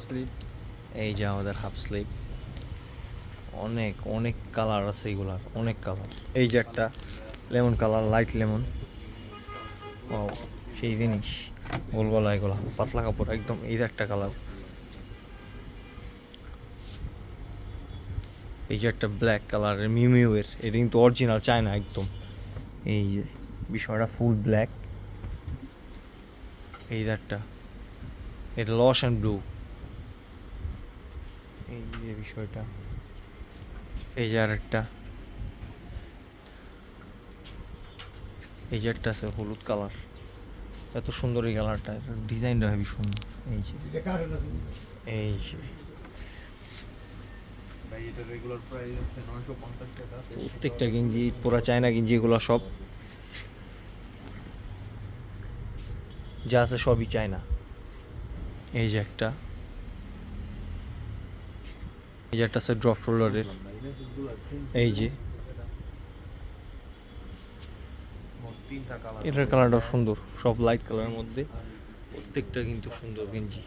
Sleeve. এই যে আমাদের হাফ স্লিভ, অনেক অনেক কালার আছে এগুলার, অনেক কালার। এই যে একটা লেমন কালার, লাইট লেমন, ও সেই জিনিস। গোল গলা এগুলা, পাতলা কাপড় একদম। এই যে একটা কালার। এই যে একটা ব্ল্যাক কালারের মিউ এর, এটা কিন্তু অরিজিনাল চায়না একদম। এই যে বিষয়টা ফুল ব্ল্যাক। এই যে একটা, এটা লস অ্যান্ড ব্লু। এই যে বিষয়টা। এই যে আরেকটা, এই যে একটা আছে হলুদ কালার, এত সুন্দর এই কালারটা, ডিজাইনটা হেবি সুন্দর। এই যে, এই যে ভাই এটা রেগুলার প্রাইস আছে 950 টাকা। প্রত্যেকটা গেঞ্জি পুরা চায়না গেঞ্জি, এগুলো সব যা আছে সবই চায়না। এই যে একটা, এই যে একটা আছে ড্রপ রোলারের। এই যে তিনটা কালার। এটার কালারটা সুন্দর, সব লাইট কালারের মধ্যে, প্রত্যেকটা কিন্তু সুন্দর গেঞ্জি।